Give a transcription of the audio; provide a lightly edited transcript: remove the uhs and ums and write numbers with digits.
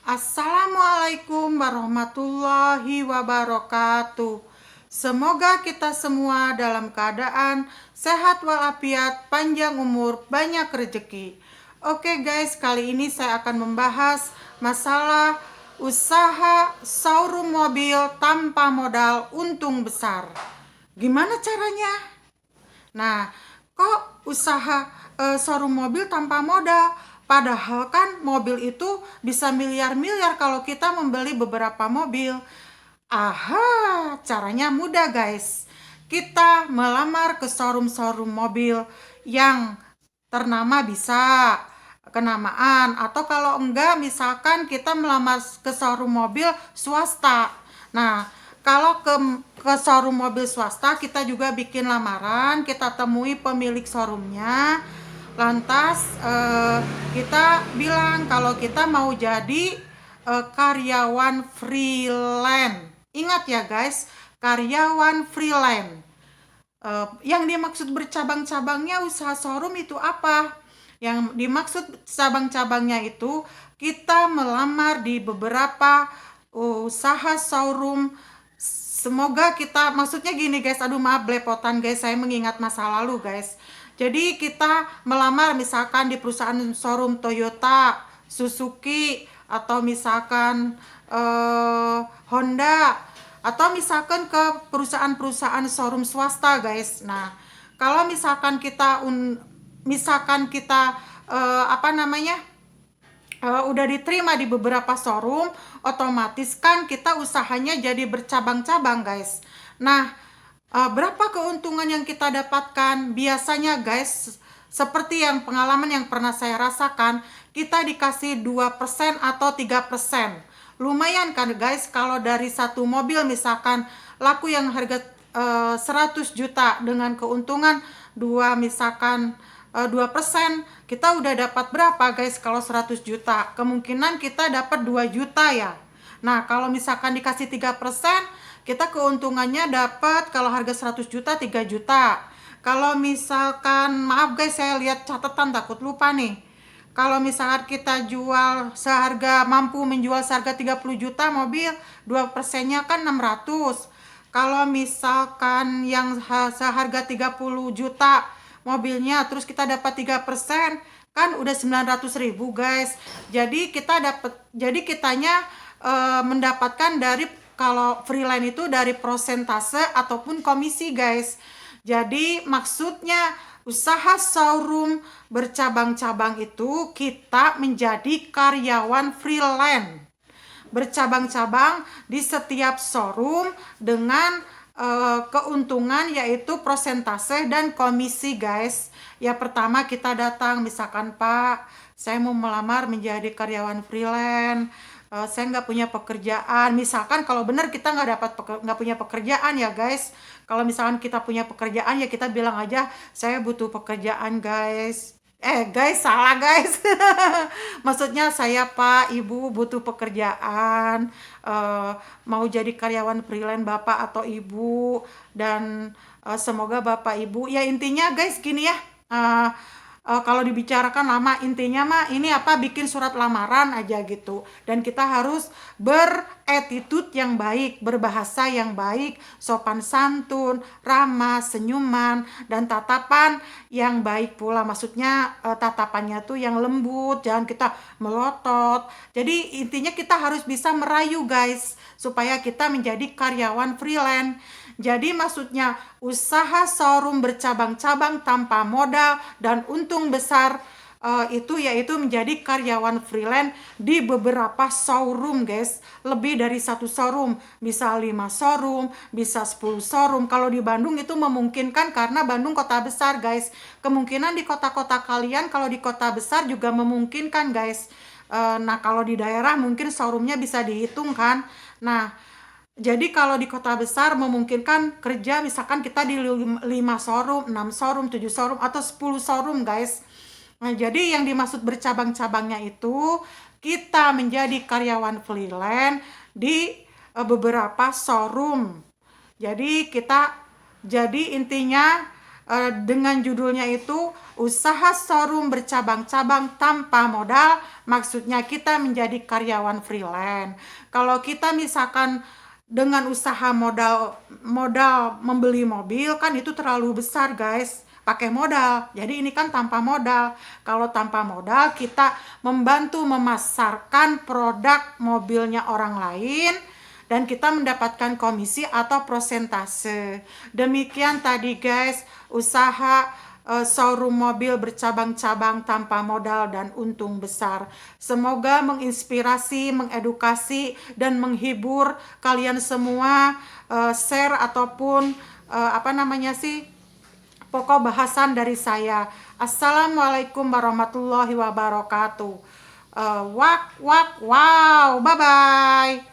Assalamualaikum warahmatullahi wabarakatuh. Semoga kita semua dalam keadaan sehat walafiat, panjang umur, banyak rezeki. Oke guys, kali ini saya akan membahas masalah usaha showroom mobil tanpa modal untung besar. Gimana caranya? Nah, kok usaha showroom mobil tanpa modal? Padahal kan mobil itu bisa miliar-miliar kalau kita membeli beberapa mobil. Aha, caranya mudah guys. Kita melamar ke showroom-showroom mobil yang ternama bisa kenamaan, atau kalau enggak misalkan kita melamar ke showroom mobil swasta. Nah, kalau ke showroom mobil swasta kita juga bikin lamaran, kita temui pemilik showroomnya, lantas kita bilang kalau kita mau jadi karyawan freelance. Ingat ya guys, karyawan freelance. Yang dimaksud bercabang-cabangnya usaha showroom itu apa? Yang dimaksud cabang-cabangnya itu kita melamar di beberapa usaha showroom. Semoga kita, maksudnya gini guys, aduh maaf belepotan guys, saya mengingat masa lalu guys. Jadi kita melamar misalkan di perusahaan showroom Toyota, Suzuki, atau misalkan Honda, atau misalkan ke perusahaan-perusahaan showroom swasta guys. Nah, kalau misalkan kita apa namanya, udah diterima di beberapa showroom, otomatis kan kita usahanya jadi bercabang-cabang guys. Nah, berapa keuntungan yang kita dapatkan? Biasanya guys, seperti yang pengalaman yang pernah saya rasakan, kita dikasih 2% atau 3%. Lumayan kan guys, kalau dari satu mobil misalkan laku yang harga 100 juta dengan keuntungan 2%, kita udah dapat berapa guys? Kalau 100 juta kemungkinan kita dapat 2 juta ya. Nah, kalau misalkan dikasih 3%, kita keuntungannya dapat kalau harga 100 juta 3 juta. Kalau misalkan, maaf guys, saya lihat catatan takut lupa nih. Kalau misalkan kita jual mampu menjual seharga 30 juta mobil, 2%-nya kan 600. Kalau misalkan yang seharga 30 juta mobilnya, terus kita dapat 3%, kan udah 900.000 guys. Jadi kitanya mendapatkan dari, kalau freelance itu dari prosentase ataupun komisi guys. Jadi maksudnya usaha showroom bercabang-cabang itu kita menjadi karyawan freelance bercabang-cabang di setiap showroom dengan keuntungan yaitu prosentase dan komisi guys. Ya, pertama kita datang misalkan, Pak, saya mau melamar menjadi karyawan freelance, saya nggak punya pekerjaan. Misalkan kalau benar kita nggak punya pekerjaan ya guys. Kalau misalkan kita punya pekerjaan ya kita bilang aja saya butuh pekerjaan guys. Guys, salah guys. Maksudnya saya, Pak, Ibu butuh pekerjaan, mau jadi karyawan freelance Bapak atau Ibu, dan semoga Bapak Ibu, ya intinya guys gini ya, kalau dibicarakan lama, intinya mah ini apa, bikin surat lamaran aja gitu. Dan kita harus beretitude yang baik, berbahasa yang baik, sopan santun, ramah, senyuman, dan tatapan yang baik pula. Maksudnya tatapannya tuh yang lembut, jangan kita melotot. Jadi intinya kita harus bisa merayu guys, supaya kita menjadi karyawan freelance. Jadi maksudnya usaha showroom bercabang-cabang tanpa modal dan untung besar, itu yaitu menjadi karyawan freelance di beberapa showroom guys. Lebih dari satu showroom, bisa 5 showroom, bisa 10 showroom. Kalau di Bandung itu memungkinkan karena Bandung kota besar guys. Kemungkinan di kota-kota kalian, kalau di kota besar juga memungkinkan guys. Nah, kalau di daerah mungkin showroomnya bisa dihitung kan. Nah, jadi kalau di kota besar memungkinkan kerja misalkan kita di 5 showroom, 6 showroom, 7 showroom, atau 10 showroom guys. Nah, jadi yang dimaksud bercabang-cabangnya itu kita menjadi karyawan freelance di beberapa showroom. Jadi intinya dengan judulnya itu usaha showroom bercabang-cabang tanpa modal, maksudnya kita menjadi karyawan freelance. Kalau kita misalkan dengan usaha modal modal membeli mobil kan itu terlalu besar guys, pakai modal. Jadi ini kan tanpa modal. Kalau tanpa modal kita membantu memasarkan produk mobilnya orang lain dan kita mendapatkan komisi atau prosentase. Demikian tadi guys, usaha showroom mobil bercabang-cabang tanpa modal dan untung besar. Semoga menginspirasi, mengedukasi, dan menghibur kalian semua. Share ataupun apa namanya sih, pokok bahasan dari saya. Assalamualaikum warahmatullahi wabarakatuh. Wak, wak, wow, bye-bye.